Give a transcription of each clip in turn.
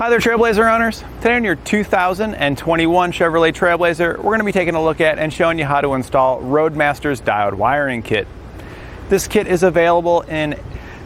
Hi there, Trailblazer owners. Today on your 2021 Chevrolet Trailblazer, we're going to be taking a look at and showing you how to install Roadmaster's Diode wiring kit. This kit is available in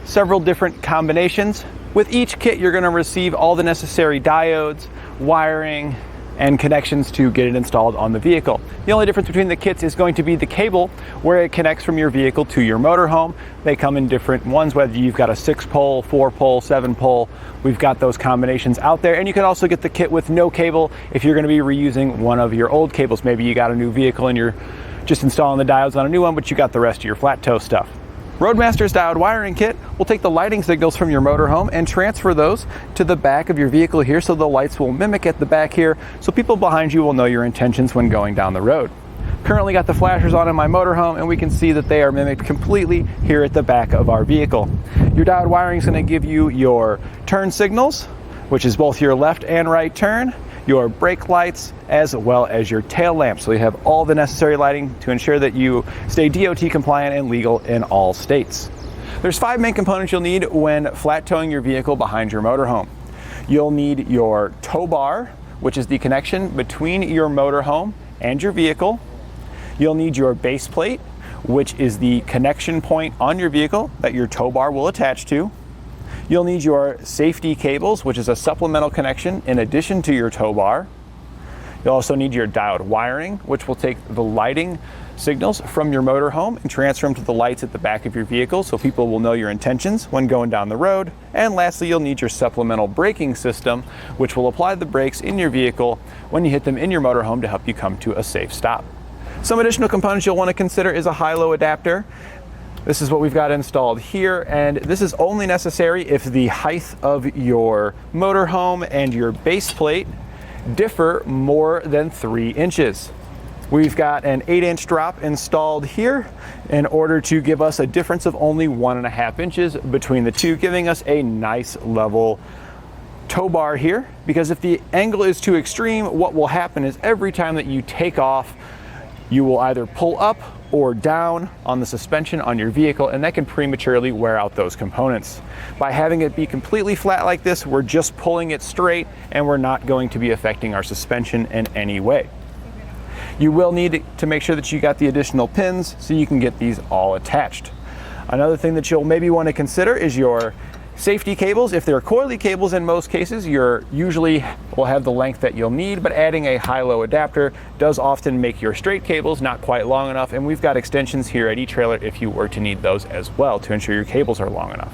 several different combinations. With each kit, you're going to receive all the necessary diodes, wiring, and connections to get it installed on the vehicle. The only difference between the kits is going to be the cable where it connects from your vehicle to your motorhome. They come in different ones, whether you've got a 6-pole, 4-pole, 7-pole. We've got those combinations out there, and you can also get the kit with no cable if you're going to be reusing one of your old cables. Maybe you got a new vehicle and you're just installing the diodes on a new one, but you got the rest of your flat tow stuff. Roadmaster's Diode wiring kit will take the lighting signals from your motorhome and transfer those to the back of your vehicle here, so the lights will mimic at the back here, so people behind you will know your intentions when going down the road. Currently got the flashers on in my motorhome, and we can see that they are mimicked completely here at the back of our vehicle. Your diode wiring is going to give you your turn signals, which is both your left and right turn, your brake lights, as well as your tail lamps. So you have all the necessary lighting to ensure that you stay DOT compliant and legal in all states. There's 5 main components you'll need when flat towing your vehicle behind your motorhome. You'll need your tow bar, which is the connection between your motorhome and your vehicle. You'll need your base plate, which is the connection point on your vehicle that your tow bar will attach to. You'll need your safety cables, which is a supplemental connection in addition to your tow bar. You'll also need your diode wiring, which will take the lighting signals from your motorhome and transfer them to the lights at the back of your vehicle so people will know your intentions when going down the road. And lastly, you'll need your supplemental braking system, which will apply the brakes in your vehicle when you hit them in your motorhome to help you come to a safe stop. Some additional components you'll want to consider is a high-low adapter. This is what we've got installed here, and this is only necessary if the height of your motorhome and your base plate differ more than 3 inches. We've got an 8-inch drop installed here in order to give us a difference of only 1.5 inches between the two, giving us a nice level tow bar here, because if the angle is too extreme, what will happen is every time that you take off, you will either pull up or down on the suspension on your vehicle, and that can prematurely wear out those components. By having it be completely flat like this, we're just pulling it straight, and we're not going to be affecting our suspension in any way. You will need to make sure that you got the additional pins so you can get these all attached. Another thing that you'll maybe want to consider is your safety cables. If they're coily cables, in most cases, you're usually will have the length that you'll need, but adding a high-low adapter does often make your straight cables not quite long enough, and we've got extensions here at each trailer if you were to need those as well to ensure your cables are long enough.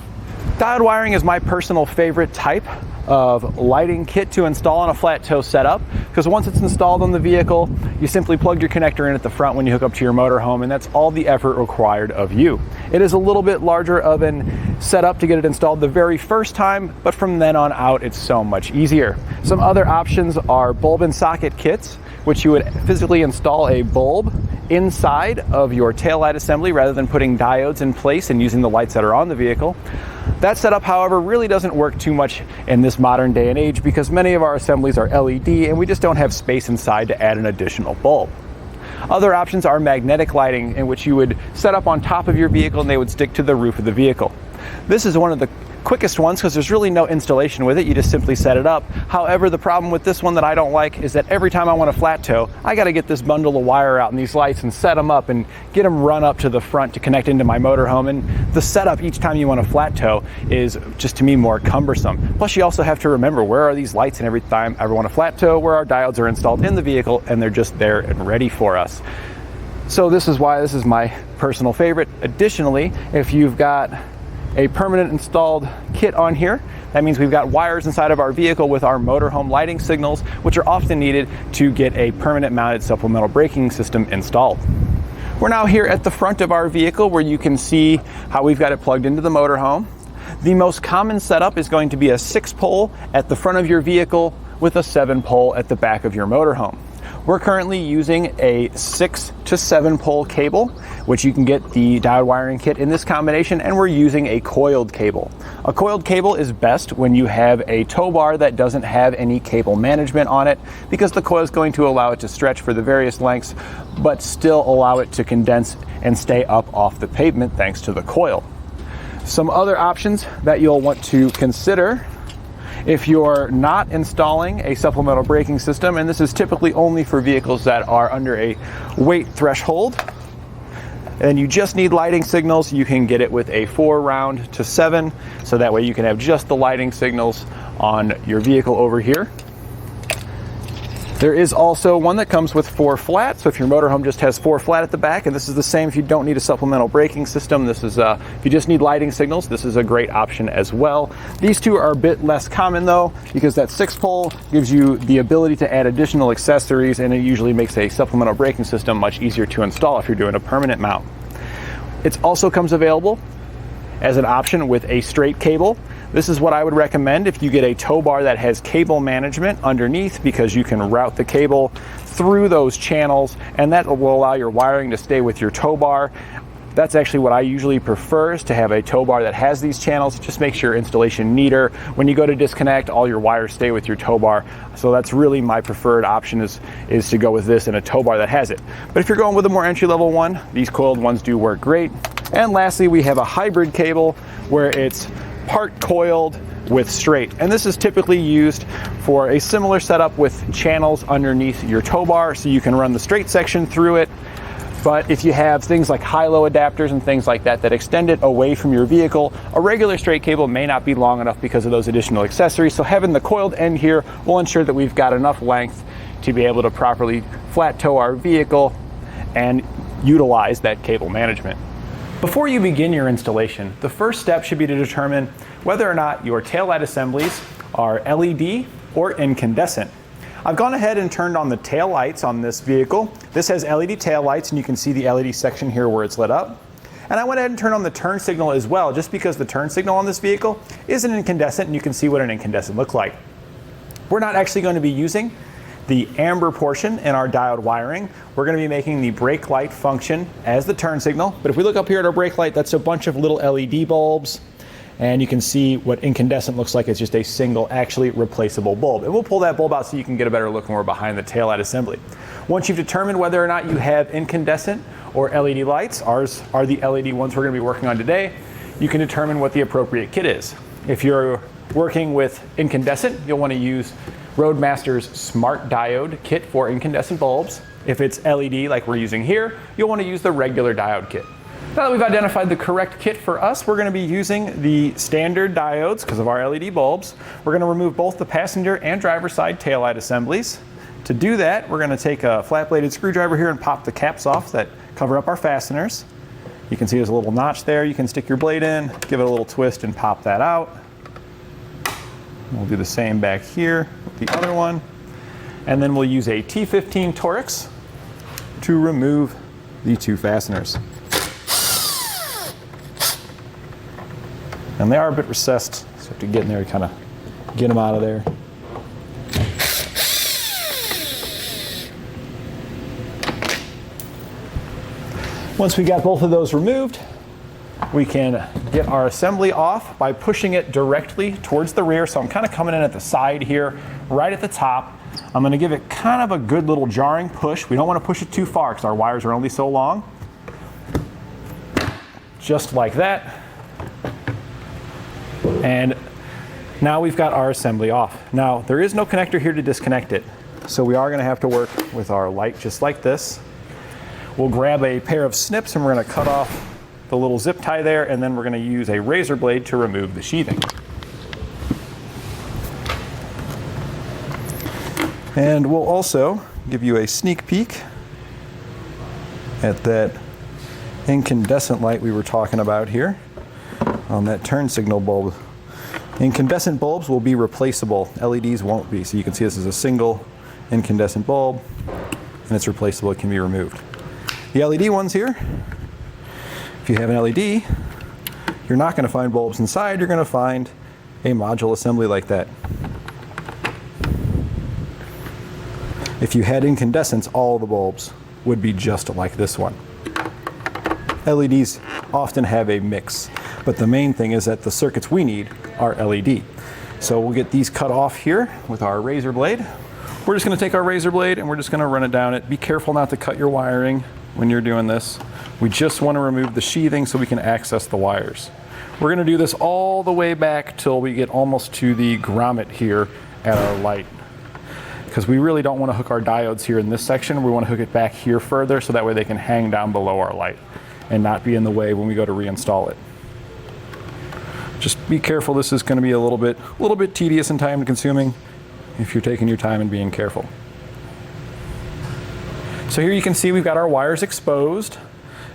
Diode wiring is my personal favorite type of lighting kit to install on a flat tow setup, because once it's installed on the vehicle, you simply plug your connector in at the front when you hook up to your motorhome, and that's all the effort required of you. It is a little bit larger of an setup to get it installed the very first time, but from then on out, it's so much easier. Some other options are bulb and socket kits, which you would physically install a bulb inside of your taillight assembly rather than putting diodes in place and using the lights that are on the vehicle. That setup, however, really doesn't work too much in this modern day and age because many of our assemblies are LED and we just don't have space inside to add an additional bulb. Other options are magnetic lighting, in which you would set up on top of your vehicle and they would stick to the roof of the vehicle. This is one of the quickest ones because there's really no installation with it. You just simply set it up. However, the problem with this one that I don't like is that every time I want to flat tow, I got to get this bundle of wire out and these lights and set them up and get them run up to the front to connect into my motorhome. And the setup each time you want to flat tow is just, to me, more cumbersome. Plus, you also have to remember where are these lights, and every time I ever want to flat tow, where our diodes are installed in the vehicle and they're just there and ready for us. So this is why this is my personal favorite. Additionally, if you've got a permanent installed kit on here, that means we've got wires inside of our vehicle with our motorhome lighting signals, which are often needed to get a permanent mounted supplemental braking system installed. We're now here at the front of our vehicle where you can see how we've got it plugged into the motorhome. The most common setup is going to be a 6-pole at the front of your vehicle with a 7-pole at the back of your motorhome. We're currently using a 6 to 7-pole cable, which you can get the diode wiring kit in this combination, and we're using a coiled cable. A coiled cable is best when you have a tow bar that doesn't have any cable management on it, because the coil is going to allow it to stretch for the various lengths, but still allow it to condense and stay up off the pavement thanks to the coil. Some other options that you'll want to consider If you're not installing a supplemental braking system, and this is typically only for vehicles that are under a weight threshold, and you just need lighting signals, you can get it with a 4-round to 7, so that way you can have just the lighting signals on your vehicle over here. There is also one that comes with 4 flat, so if your motorhome just has 4 flat at the back, and this is the same if you don't need a supplemental braking system, this is if you just need lighting signals, this is a great option as well. These two are a bit less common though, because that 6-pole gives you the ability to add additional accessories, and it usually makes a supplemental braking system much easier to install if you're doing a permanent mount. It also comes available as an option with a straight cable. This is what I would recommend if you get a tow bar that has cable management underneath, because you can route the cable through those channels, and that will allow your wiring to stay with your tow bar. That's actually what I usually prefer, is to have a tow bar that has these channels. It just makes your installation neater. When you go to disconnect, all your wires stay with your tow bar. So that's really my preferred option, is to go with this and a tow bar that has it. But if you're going with a more entry-level one, these coiled ones do work great. And lastly, we have a hybrid cable where it's part coiled with straight, and this is typically used for a similar setup with channels underneath your tow bar, so you can run the straight section through it. But if you have things like high-low adapters and things like that that extend it away from your vehicle, a regular straight cable may not be long enough because of those additional accessories. So having the coiled end here will ensure that we've got enough length to be able to properly flat tow our vehicle and utilize that cable management. Before you begin your installation, the first step should be to determine whether or not your taillight assemblies are LED or incandescent. I've gone ahead and turned on the tail lights on this vehicle. This has LED tail lights, and you can see the LED section here where it's lit up. And I went ahead and turned on the turn signal as well, just because the turn signal on this vehicle is an incandescent, and you can see what an incandescent looks like. We're not actually going to be using the amber portion in our diode wiring. We're going to be making the brake light function as the turn signal. But if we look up here at our brake light, that's a bunch of little LED bulbs. And you can see what incandescent looks like. It's just a single, actually replaceable bulb. And we'll pull that bulb out so you can get a better look when we're behind the taillight assembly. Once you've determined whether or not you have incandescent or LED lights, ours are the LED ones we're going to be working on today, you can determine what the appropriate kit is. If you're working with incandescent, you'll want to use Roadmaster's Smart Diode kit for incandescent bulbs. If it's LED like we're using here, you'll want to use the regular diode kit. Now that we've identified the correct kit for us, we're going to be using the standard diodes because of our LED bulbs. We're going to remove both the passenger and driver side taillight assemblies. To do that, we're going to take a flat-bladed screwdriver here and pop the caps off that cover up our fasteners. You can see there's a little notch there. You can stick your blade in, give it a little twist, and pop that out. We'll do the same back here with the other one. And then we'll use a T15 Torx to remove the 2 fasteners. And they are a bit recessed, so you have to get in there and kind of get them out of there. Once we got both of those removed, we can get our assembly off by pushing it directly towards the rear. So I'm kind of coming in at the side here, right at the top. I'm going to give it kind of a good little jarring push. We don't want to push it too far because our wires are only so long. Just like that. And now we've got our assembly off. Now, there is no connector here to disconnect it. So we are going to have to work with our light just like this. We'll grab a pair of snips and we're going to cut off the little zip tie there, and then we're going to use a razor blade to remove the sheathing. And we'll also give you a sneak peek at that incandescent light we were talking about here on that turn signal bulb. Incandescent bulbs will be replaceable. LEDs won't be. So you can see this is a single incandescent bulb, and it's replaceable. It can be removed. The LED ones here, if you have an LED, you're not going to find bulbs inside. You're going to find a module assembly like that. If you had incandescents, all the bulbs would be just like this one. LEDs often have a mix, but the main thing is that the circuits we need are LED. So we'll get these cut off here with our razor blade. We're just going to take our razor blade and we're just going to run it down it. Be careful not to cut your wiring when you're doing this. We just want to remove the sheathing so we can access the wires. We're going to do this all the way back till we get almost to the grommet here at our light, because we really don't want to hook our diodes here in this section. We want to hook it back here further so that way they can hang down below our light and not be in the way when we go to reinstall it. Just be careful, this is going to be a little bit tedious and time consuming if you're taking your time and being careful. So here you can see we've got our wires exposed.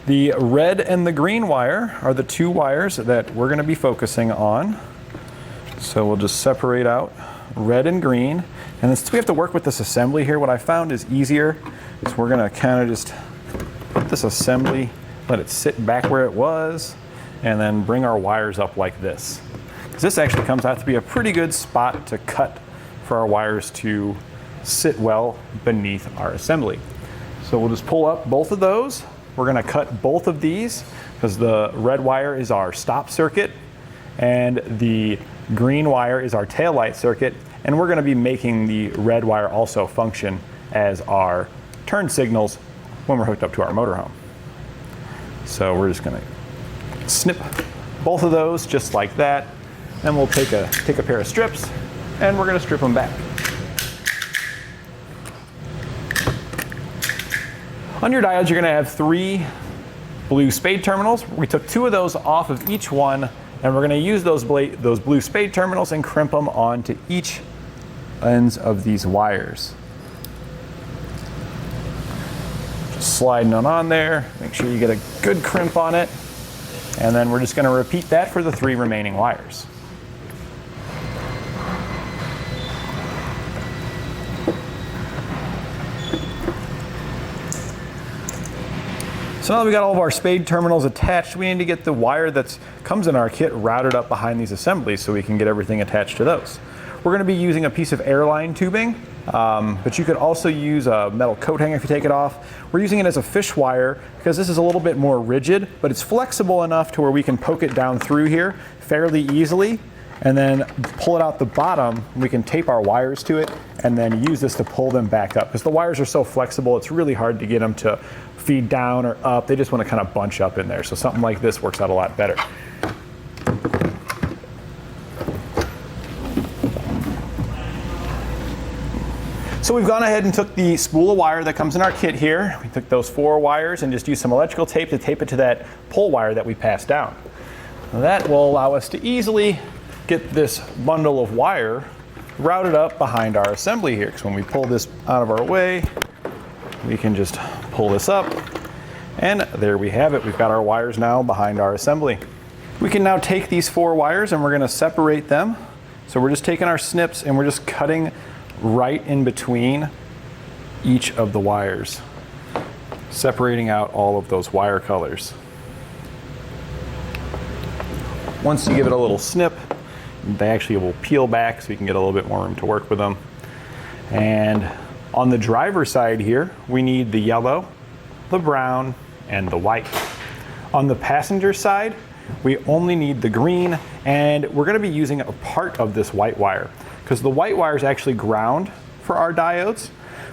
The red and the green wire are the two wires that we're going to be focusing on. So we'll just separate out red and green. And since we have to work with this assembly here, what I found is easier is we're going to kind of just put this assembly, let it sit back where it was, and then bring our wires up like this. Because this actually comes out to be a pretty good spot to cut for our wires to sit well beneath our assembly. So we'll just pull up both of those. We're going to cut both of these because the red wire is our stop circuit and the green wire is our tail light circuit, and we're going to be making the red wire also function as our turn signals when we're hooked up to our motorhome. So we're just going to snip both of those just like that. Then we'll take a pair of strips and we're going to strip them back. On your diodes, you're going to have 3 blue spade terminals. We took 2 of those off of each one, and we're going to use those blue spade terminals and crimp them onto each ends of these wires. Just sliding them on there. Make sure you get a good crimp on it. And then we're just going to repeat that for the 3 remaining wires. So now that we got all of our spade terminals attached, we need to get the wire that comes in our kit routed up behind these assemblies so we can get everything attached to those. We're going to be using a piece of airline tubing, but you could also use a metal coat hanger if you take it off. We're using it as a fish wire because this is a little bit more rigid, but it's flexible enough to where we can poke it down through here fairly easily and then pull it out the bottom. We can tape our wires to it and then use this to pull them back up because the wires are so flexible, it's really hard to get them to feed down or up. They just want to kind of bunch up in there. So something like this works out a lot better. So we've gone ahead and took the spool of wire that comes in our kit here. We took those 4 wires and just used some electrical tape to tape it to that pull wire that we passed down. Now that will allow us to easily get this bundle of wire routed up behind our assembly here. Because when we pull this out of our way, we can just pull this up, and there we have it. We've got our wires now behind our assembly. We can now take these 4 wires and we're going to separate them. So we're just taking our snips and we're just cutting right in between each of the wires, separating out all of those wire colors. Once you give it a little snip, they actually will peel back so you can get a little bit more room to work with them. And on the driver's side here, we need the yellow, the brown, and the white. On the passenger side, we only need the green, and we're going to be using a part of this white wire because the white wire is actually ground for our diodes,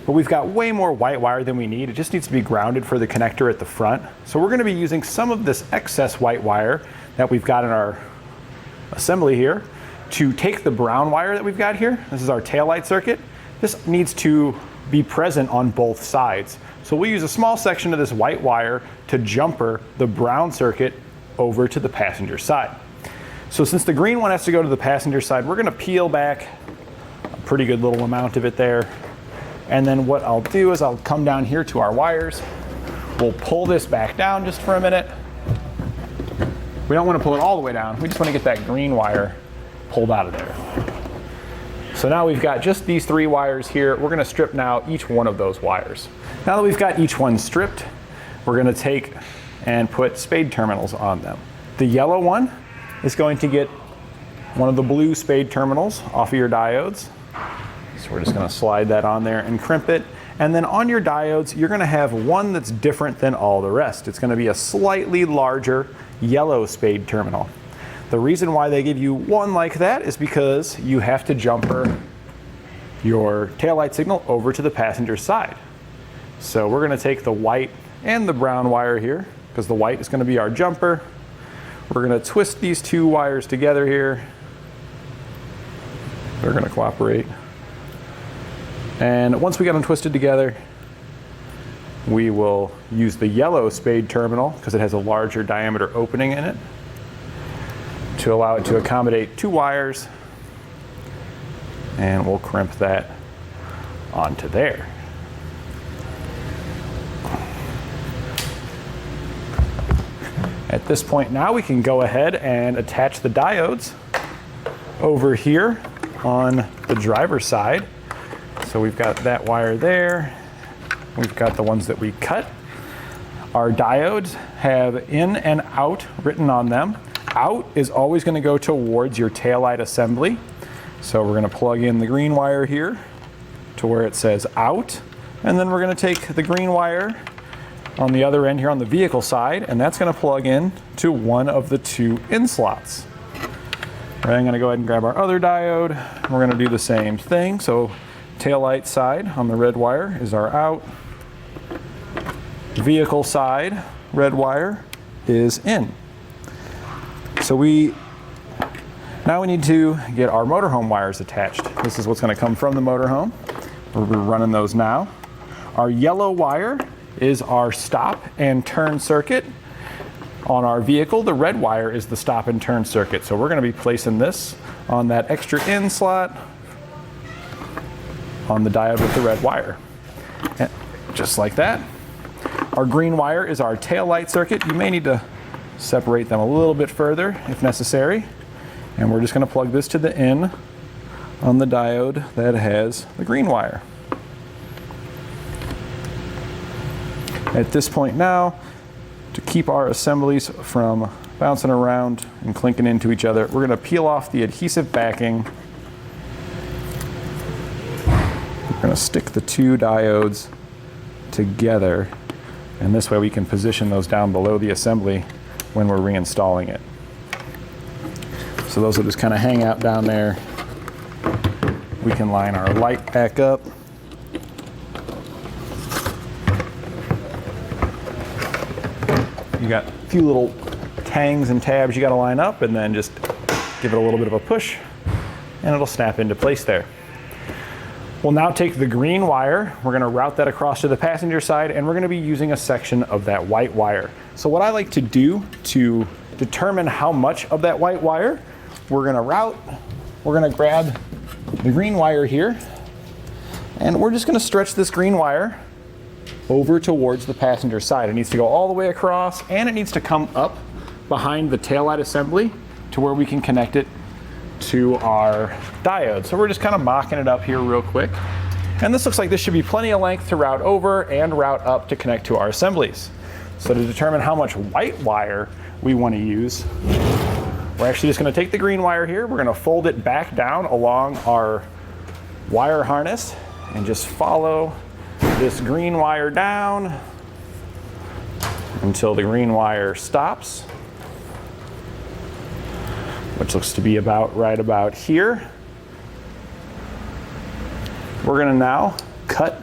but we've got way more white wire than we need. It just needs to be grounded for the connector at the front. So we're going to be using some of this excess white wire that we've got in our assembly here to take the brown wire that we've got here. This is our taillight circuit. This needs to be present on both sides. So we'll use a small section of this white wire to jumper the brown circuit over to the passenger side. So since the green one has to go to the passenger side, we're going to peel back a pretty good little amount of it there. And then what I'll do is I'll come down here to our wires. We'll pull this back down just for a minute. We don't want to pull it all the way down. We just want to get that green wire pulled out of there. So now we've got just these 3 wires here. We're going to strip now each one of those wires. Now that we've got each one stripped, we're going to take and put spade terminals on them. The yellow one is going to get one of the blue spade terminals off of your diodes. So we're just going to slide that on there and crimp it. And then on your diodes, you're going to have one that's different than all the rest. It's going to be a slightly larger yellow spade terminal. The reason why they give you one like that is because you have to jumper your taillight signal over to the passenger side. So we're going to take the white and the brown wire here, because the white is going to be our jumper. We're We're going to twist these two wires together here. They're going to cooperate. And once we get them twisted together, we will use the yellow spade terminal, because it has a larger diameter opening in it, to allow it to accommodate two wires. And we'll crimp that onto there. At this point now, we can go ahead and attach the diodes over here on the driver's side. So we've got that wire there. We've got the ones that we cut. Our diodes have in and out written on them. Out is always going to go towards your taillight assembly. So we're going to plug in the green wire here to where it says out. And then we're going to take the green wire on the other end here on the vehicle side, and that's going to plug in to one of the two in slots. Right, I'm going to go ahead and grab our other diode. We're going to do the same thing. So taillight side on the red wire is our out. Vehicle side, red wire, is in. So now we need to get our motorhome wires attached. This is what's going to come from the motorhome. We're running those now. Our yellow wire is our stop and turn circuit. On our vehicle, the red wire is the stop and turn circuit. So we're going to be placing this on that extra in slot on the diode with the red wire. And just like that. Our green wire is our tail light circuit. You may need to separate them a little bit further if necessary. And we're just going to plug this to the in on the diode that has the green wire. At this point now, to keep our assemblies from bouncing around and clinking into each other, we're going to peel off the adhesive backing. We're going to stick the two diodes together, and this way we can position those down below the assembly when we're reinstalling it. So those will just kind of hang out down there. We can line our light back up. You got a few little tangs and tabs you got to line up, and then just give it a little bit of a push and it'll snap into place there. We'll now take the green wire, we're going to route that across to the passenger side, and we're going to be using a section of that white wire. So what I like to do to determine how much of that white wire we're going to grab the green wire here, and we're just going to stretch this green wire over towards the passenger side. It needs to go all the way across, and it needs to come up behind the taillight assembly to where we can connect it to our diode. So we're just kind of mocking it up here real quick. And this looks like this should be plenty of length to route over and route up to connect to our assemblies. So to determine how much white wire we want to use, we're actually just going to take the green wire here, we're going to fold it back down along our wire harness and just follow this green wire down until the green wire stops, which looks to be right about here. We're going to now cut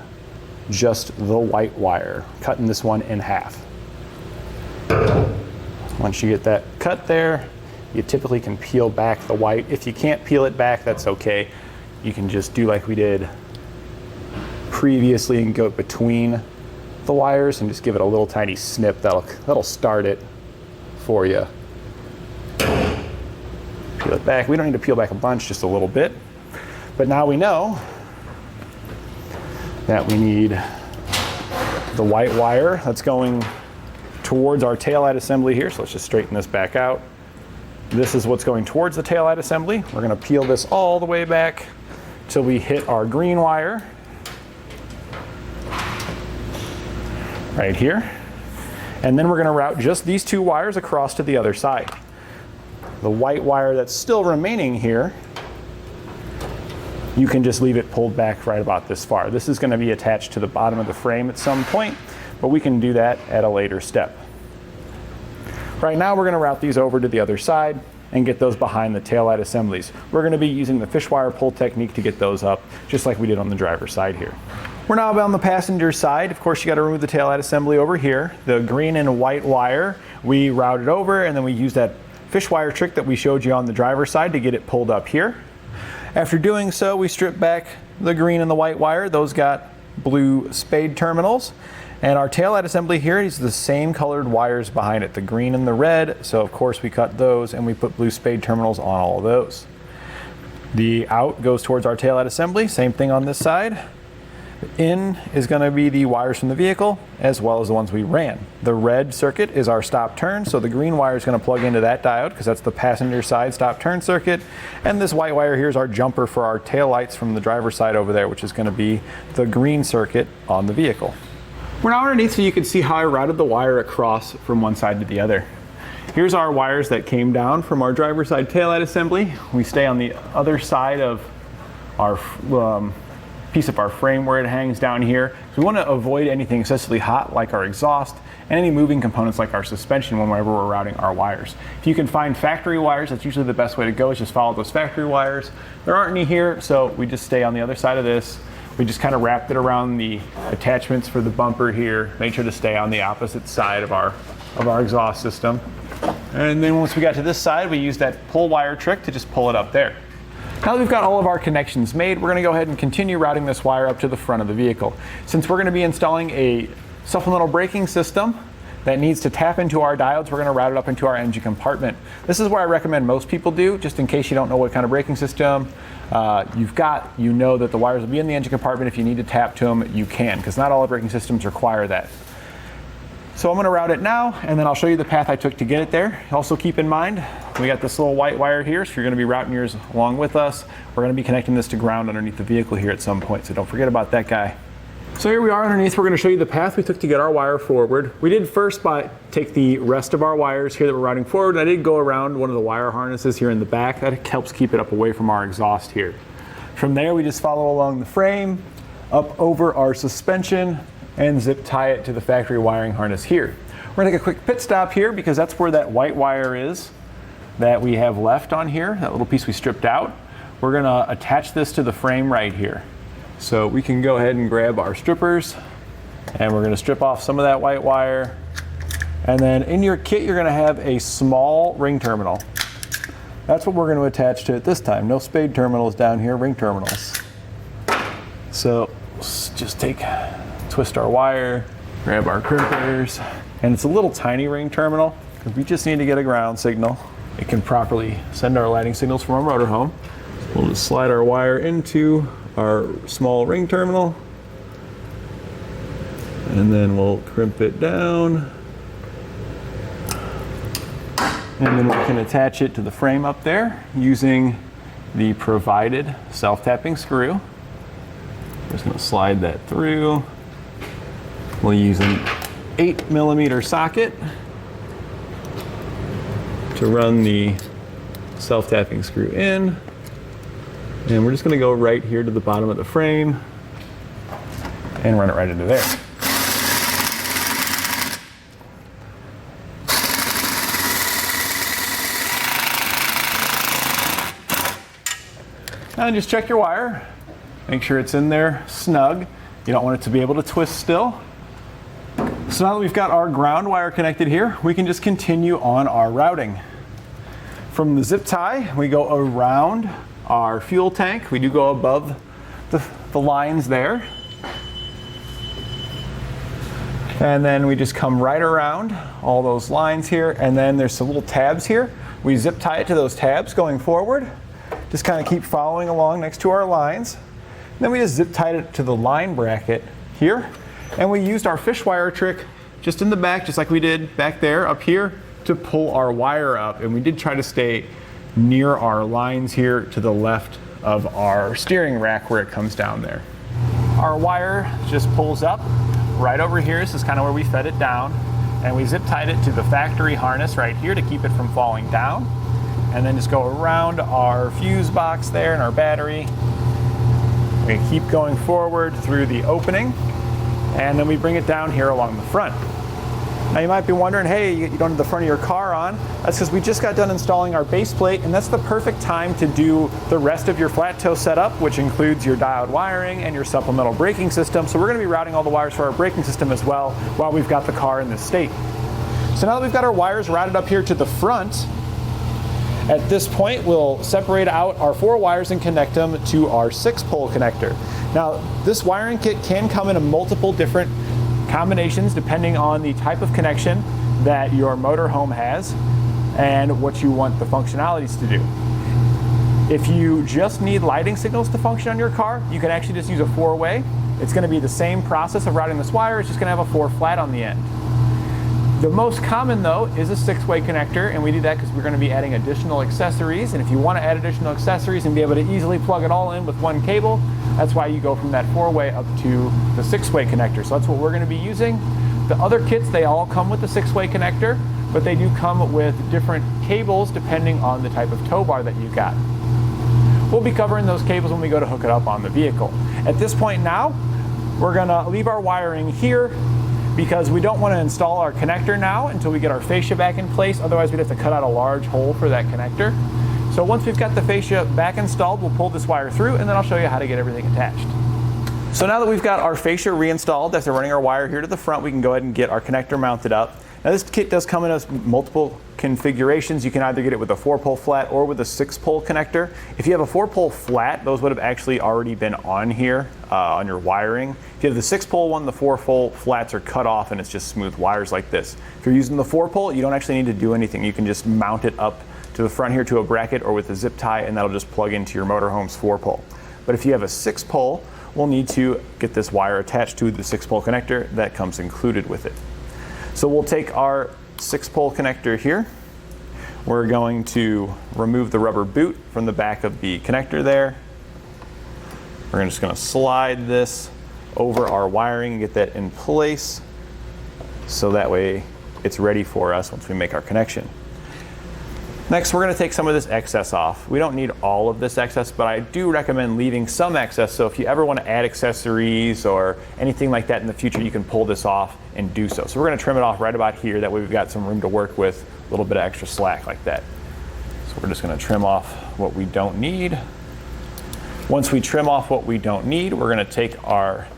just the white wire, cutting this one in half. Once you get that cut there, you typically can peel back the white. If you can't peel it back, that's okay. You can just do like we did previously and go between the wires and just give it a little tiny snip. That'll start it for you. Peel it back. We don't need to peel back a bunch, just a little bit. But now we know that we need the white wire that's going towards our taillight assembly here. So let's just straighten this back out. This is what's going towards the taillight assembly. We're going to peel this all the way back till we hit our green wire right here. And then we're going to route just these two wires across to the other side. The white wire that's still remaining here, you can just leave it pulled back right about this far. This is going to be attached to the bottom of the frame at some point, but we can do that at a later step. Right now we're going to route these over to the other side and get those behind the taillight assemblies. We're going to be using the fish wire pull technique to get those up, just like we did on the driver's side here. We're now on the passenger side. Of course, you got to remove the taillight assembly over here. The green and white wire, we routed over, and then we use that fish wire trick that we showed you on the driver's side to get it pulled up here. After doing so, we stripped back the green and the white wire. Those got blue spade terminals. And our taillight assembly here is the same colored wires behind it, the green and the red. So of course we cut those and we put blue spade terminals on all of those. The out goes towards our taillight assembly, same thing on this side. The in is going to be the wires from the vehicle as well as the ones we ran. The red circuit is our stop turn, so the green wire is going to plug into that diode because that's the passenger side stop turn circuit. And this white wire here is our jumper for our taillights from the driver's side over there, which is going to be the green circuit on the vehicle. We're now underneath so you can see how I routed the wire across from one side to the other. Here's our wires that came down from our driver's side taillight assembly. We stay on the other side of our piece of our frame where it hangs down here. So we want to avoid anything excessively hot like our exhaust and any moving components like our suspension whenever we're routing our wires. If you can find factory wires, that's usually the best way to go, is just follow those factory wires. There aren't any here, so we just stay on the other side of this. We just kind of wrapped it around the attachments for the bumper here, made sure to stay on the opposite side of our exhaust system. And then once we got to this side, we used that pull wire trick to just pull it up there. Now that we've got all of our connections made, we're going to go ahead and continue routing this wire up to the front of the vehicle. Since we're going to be installing a supplemental braking system that needs to tap into our diodes, we're going to route it up into our engine compartment. This is where I recommend most people do, just in case you don't know what kind of braking system you've got. You know that the wires will be in the engine compartment. If you need to tap to them, you can, because not all the braking systems require that. So I'm going to route it now, and then I'll show you the path I took to get it there. Also keep in mind, we got this little white wire here, so you're going to be routing yours along with us. We're going to be connecting this to ground underneath the vehicle here at some point, so don't forget about that guy. So here we are underneath. We're going to show you the path we took to get our wire forward. We did first take the rest of our wires here that we're routing forward. I did go around one of the wire harnesses here in the back. That helps keep it up away from our exhaust here. From there, we just follow along the frame, up over our suspension, and zip tie it to the factory wiring harness here. We're going to take a quick pit stop here because that's where that white wire is that we have left on here, that little piece we stripped out. We're going to attach this to the frame right here. So we can go ahead and grab our strippers, and we're going to strip off some of that white wire. And then in your kit, you're going to have a small ring terminal. That's what we're going to attach to it this time. No spade terminals down here, ring terminals. So just twist our wire, grab our crimpers, and it's a little tiny ring terminal because we just need to get a ground signal. It can properly send our lighting signals from our motorhome. We'll just slide our wire into our small ring terminal, and then we'll crimp it down, and then we can attach it to the frame up there using the provided self-tapping screw. We're just going to slide that through. We'll use an 8mm socket to run the self-tapping screw in. And we're just going to go right here to the bottom of the frame and run it right into there. Now just check your wire. Make sure it's in there snug. You don't want it to be able to twist still. So now that we've got our ground wire connected here, we can just continue on our routing. From the zip tie, we go around our fuel tank. We do go above the lines there. And then we just come right around all those lines here, and then there's some little tabs here. We zip tie it to those tabs going forward. Just kind of keep following along next to our lines. And then we just zip tied it to the line bracket here. And we used our fish wire trick just in the back, just like we did back there up here, to pull our wire up. And we did try to stay near our lines here to the left of our steering rack where it comes down there. Our wire just pulls up right over here. This is kind of where we fed it down, and we zip tied it to the factory harness right here to keep it from falling down, and then just go around our fuse box there and our battery. We keep going forward through the opening, and then we bring it down here along the front. Now you might be wondering, hey, you don't have the front of your car on. That's because we just got done installing our base plate, and that's the perfect time to do the rest of your flat tow setup, which includes your diode wiring and your supplemental braking system. So we're going to be routing all the wires for our braking system as well while we've got the car in this state. So now that we've got our wires routed up here to the front, At this point, we'll separate out our 4 wires and connect them to our 6-pole connector. Now, this wiring kit can come in multiple different combinations depending on the type of connection that your motorhome has and what you want the functionalities to do. If you just need lighting signals to function on your car, you can actually just use a 4-way. It's going to be the same process of routing this wire, it's just going to have a 4 flat on the end. The most common though is a 6-way connector, and we do that because we're going to be adding additional accessories, and if you want to add additional accessories and be able to easily plug it all in with one cable, that's why you go from that 4-way up to the 6-way connector. So that's what we're going to be using. The other kits, they all come with the 6-way connector, but they do come with different cables depending on the type of tow bar that you got. We'll be covering those cables when we go to hook it up on the vehicle. At this point now, we're going to leave our wiring here because we don't want to install our connector now until we get our fascia back in place. Otherwise, we'd have to cut out a large hole for that connector. So once we've got the fascia back installed, we'll pull this wire through, and then I'll show you how to get everything attached. So now that we've got our fascia reinstalled, after running our wire here to the front, we can go ahead and get our connector mounted up. Now this kit does come in multiple configurations. You can either get it with a 4-pole flat or with a 6-pole connector. If you have a 4-pole flat, those would have actually already been on here on your wiring. If you have the 6-pole one, the 4-pole flats are cut off and it's just smooth wires like this. If you're using the 4-pole, you don't actually need to do anything. You can just mount it up to the front here to a bracket or with a zip tie, and that'll just plug into your motorhome's 4-pole. But if you have a 6-pole, we'll need to get this wire attached to the 6-pole connector that comes included with it. So we'll take our 6-pole connector here. We're going to remove the rubber boot from the back of the connector there. We're just going to slide this over our wiring and get that in place so that way it's ready for us once we make our connection. Next, we're going to take some of this excess off. We don't need all of this excess, but I do recommend leaving some excess, so if you ever want to add accessories or anything like that in the future, you can pull this off and do so. So we're going to trim it off right about here, that way we've got some room to work with, a little bit of extra slack like that. So we're just going to trim off what we don't need. Once we trim off what we don't need, we're going to take our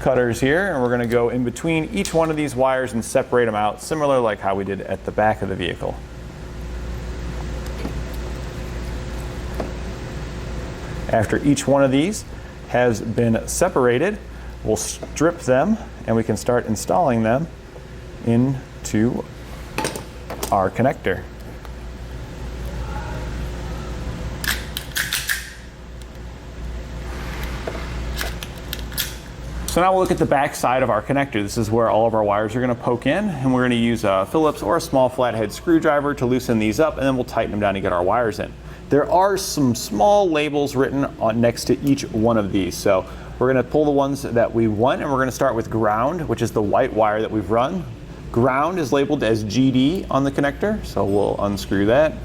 cutters here and we're going to go in between each one of these wires and separate them out, similar like how we did at the back of the vehicle. After each one of these has been separated, we'll strip them and we can start installing them into our connector. So now we'll look at the back side of our connector. This is where all of our wires are going to poke in, and we're going to use a Phillips or a small flathead screwdriver to loosen these up, and then we'll tighten them down to get our wires in. There are some small labels written on next to each one of these. So we're going to pull the ones that we want, and we're going to start with ground, which is the white wire that we've run. Ground is labeled as GD on the connector, so we'll unscrew that. And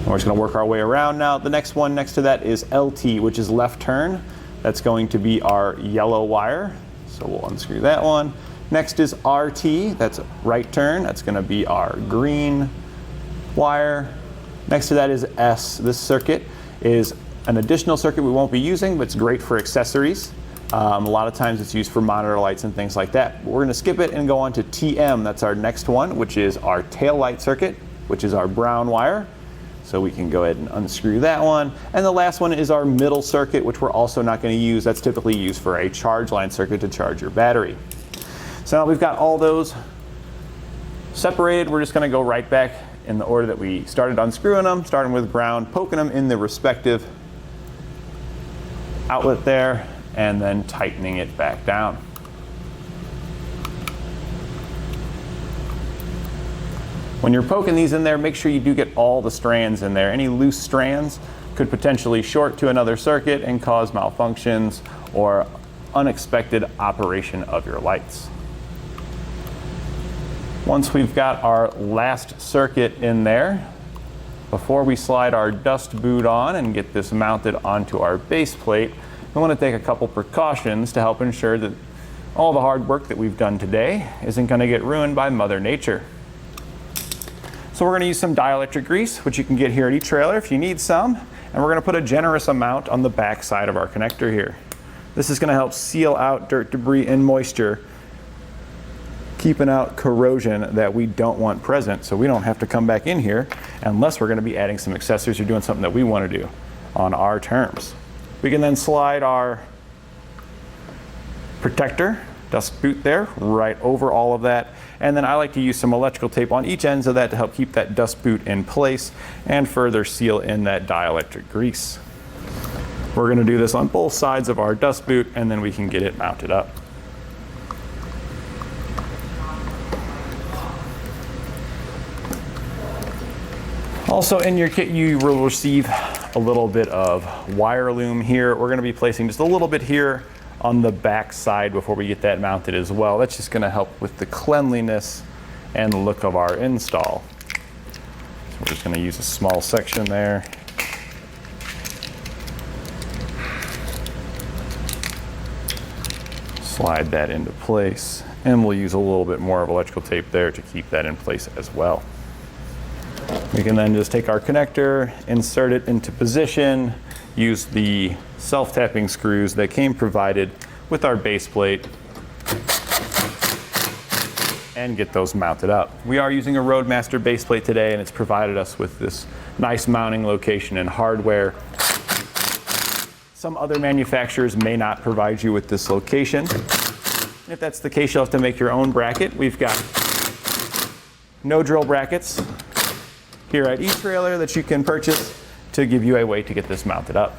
we're just going to work our way around now. The next one next to that is LT, which is left turn. That's going to be our yellow wire, so we'll unscrew that one. Next is RT, that's right turn. That's going to be our green wire. Next to that is S. This circuit is an additional circuit we won't be using, but it's great for accessories. A lot of times it's used for monitor lights and things like that. But we're going to skip it and go on to TM. That's our next one, which is our tail light circuit, which is our brown wire. So we can go ahead and unscrew that one. And the last one is our middle circuit, which we're also not going to use. That's typically used for a charge line circuit to charge your battery. So now we've got all those separated. We're just going to go right back in the order that we started unscrewing them, starting with ground, poking them in the respective outlet there, and then tightening it back down. When you're poking these in there, make sure you do get all the strands in there. Any loose strands could potentially short to another circuit and cause malfunctions or unexpected operation of your lights. Once we've got our last circuit in there, before we slide our dust boot on and get this mounted onto our base plate, we want to take a couple precautions to help ensure that all the hard work that we've done today isn't going to get ruined by Mother Nature. So we're going to use some dielectric grease, which you can get here at eTrailer if you need some, and we're going to put a generous amount on the back side of our connector here. This is going to help seal out dirt, debris, and moisture keeping out corrosion that we don't want present, so we don't have to come back in here unless we're going to be adding some accessories or doing something that we want to do on our terms. We can then slide our protector, dust boot there, right over all of that. And then I like to use some electrical tape on each ends of that to help keep that dust boot in place and further seal in that dielectric grease. We're going to do this on both sides of our dust boot, and then we can get it mounted up. Also in your kit, you will receive a little bit of wire loom here. We're going to be placing just a little bit here on the back side before we get that mounted as well. That's just going to help with the cleanliness and look of our install. So we're just going to use a small section there. Slide that into place, and we'll use a little bit more of electrical tape there to keep that in place as well. We can then just take our connector, insert it into position, use the self-tapping screws that came provided with our base plate, and get those mounted up. We are using a Roadmaster base plate today, and it's provided us with this nice mounting location and hardware. Some other manufacturers may not provide you with this location. If that's the case, you'll have to make your own bracket. We've got no drill brackets here at eTrailer that you can purchase to give you a way to get this mounted up.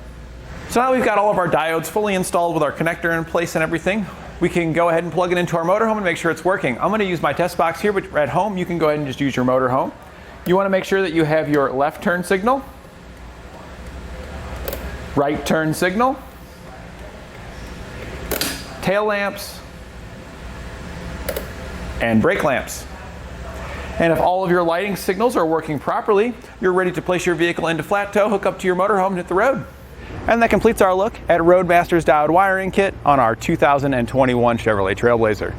So now we've got all of our diodes fully installed with our connector in place and everything. We can go ahead and plug it into our motorhome and make sure it's working. I'm going to use my test box here, but at home you can go ahead and just use your motorhome. You want to make sure that you have your left turn signal, right turn signal, tail lamps, and brake lamps. And if all of your lighting signals are working properly, you're ready to place your vehicle into flat tow, hook up to your motorhome, and hit the road. And that completes our look at Roadmaster's diode wiring kit on our 2021 Chevrolet Trailblazer.